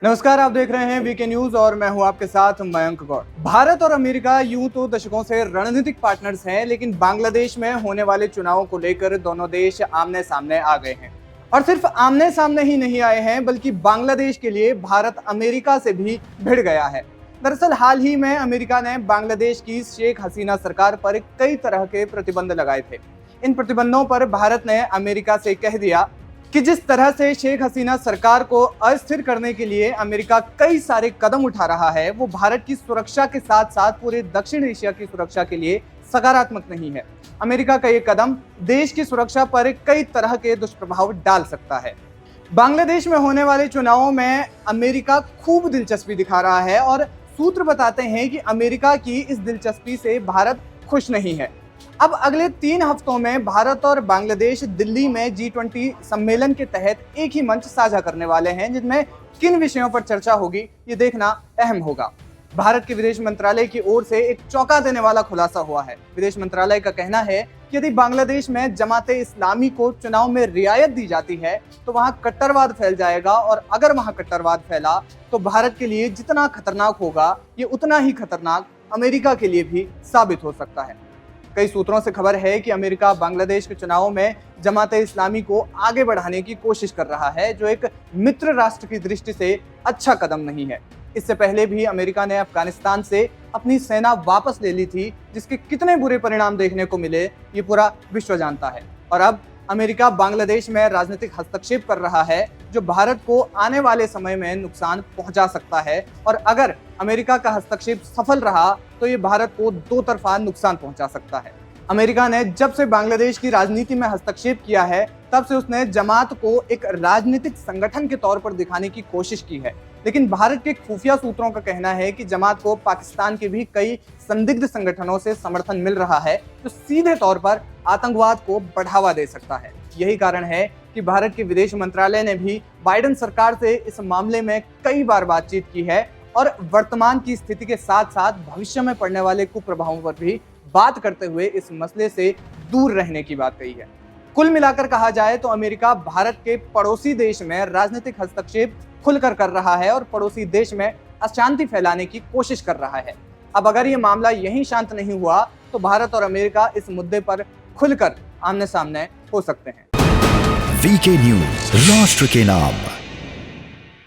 नमस्कार, आप देख रहे हैं वीके न्यूज और मैं हूं आपके साथ मयंक गौड़। भारत और अमेरिका यूं तो दशकों से रणनीतिक पार्टनर्स हैं, लेकिन बांग्लादेश में होने वाले चुनावों को लेकर दोनों देश आमने सामने आ गए हैं। और सिर्फ आमने सामने ही नहीं आए हैं, बल्कि बांग्लादेश के लिए भारत अमेरिका से भी भिड़ गया है। दरअसल हाल ही में अमेरिका ने बांग्लादेश की शेख हसीना सरकार पर कई तरह के प्रतिबंध लगाए थे। इन प्रतिबंधों पर भारत ने अमेरिका से कह दिया कि जिस तरह से शेख हसीना सरकार को अस्थिर करने के लिए अमेरिका कई सारे कदम उठा रहा है, वो भारत की सुरक्षा के साथ साथ पूरे दक्षिण एशिया की सुरक्षा के लिए सकारात्मक नहीं है। अमेरिका का ये कदम देश की सुरक्षा पर कई तरह के दुष्प्रभाव डाल सकता है। बांग्लादेश में होने वाले चुनावों में अमेरिका खूब दिलचस्पी दिखा रहा है और सूत्र बताते हैं कि अमेरिका की इस दिलचस्पी से भारत खुश नहीं है। अब अगले 3 हफ्तों में भारत और बांग्लादेश दिल्ली में G20 सम्मेलन के तहत एक ही मंच साझा करने वाले हैं, जिनमें किन विषयों पर चर्चा होगी ये देखना अहम होगा। भारत के विदेश मंत्रालय की ओर से एक चौंका देने वाला खुलासा हुआ है। विदेश मंत्रालय का कहना है कि यदि बांग्लादेश में जमाते इस्लामी को चुनाव में रियायत दी जाती है तो वहां कट्टरवाद फैल जाएगा, और अगर वहां कट्टरवाद फैला तो भारत के लिए जितना खतरनाक होगा, ये उतना ही खतरनाक अमेरिका के लिए भी साबित हो सकता है। कई सूत्रों से खबर है कि अमेरिका बांग्लादेश के चुनावों में जमाते इस्लामी को आगे बढ़ाने की कोशिश कर रहा है, जो एक मित्र राष्ट्र की दृष्टि से अच्छा कदम नहीं है। इससे पहले भी अमेरिका ने अफगानिस्तान से अपनी सेना वापस ले ली थी, जिसके कितने बुरे परिणाम देखने को मिले ये पूरा विश्व जानता है। और अब अमेरिका बांग्लादेश में राजनीतिक हस्तक्षेप कर रहा है, जो भारत को आने वाले समय में नुकसान पहुंचा सकता है। और अगर अमेरिका का हस्तक्षेप सफल रहा तो ये भारत को दो तरफा नुकसान पहुंचा सकता है। अमेरिका ने जब से बांग्लादेश की राजनीति में हस्तक्षेप किया है, तब से उसने जमात को एक राजनीतिक संगठन के तौर पर दिखाने की कोशिश की है। लेकिन भारत के खुफिया सूत्रों का कहना है कि जमात को पाकिस्तान के भी कई संदिग्ध संगठनों से समर्थन मिल रहा है, जो सीधे तौर पर आतंकवाद को बढ़ावा दे सकता है। यही कारण है कि भारत के विदेश मंत्रालय ने भी बाइडेन सरकार से इस मामले में कई बार बातचीत की है और वर्तमान की स्थिति के साथ साथ भविष्य में पड़ने वाले कुप्रभावों पर भी बात करते हुए इस मसले से दूर रहने की बात कही है। कुल मिलाकर कहा जाए तो अमेरिका भारत के पड़ोसी देश में राजनीतिक हस्तक्षेप खुलकर कर रहा है और पड़ोसी देश में अशांति फैलाने की कोशिश कर रहा है। अब अगर ये मामला यहीं शांत नहीं हुआ तो भारत और अमेरिका इस मुद्दे पर खुलकर आमने सामने हो सकते हैं। वीके न्यूज, राष्ट्र के नाम।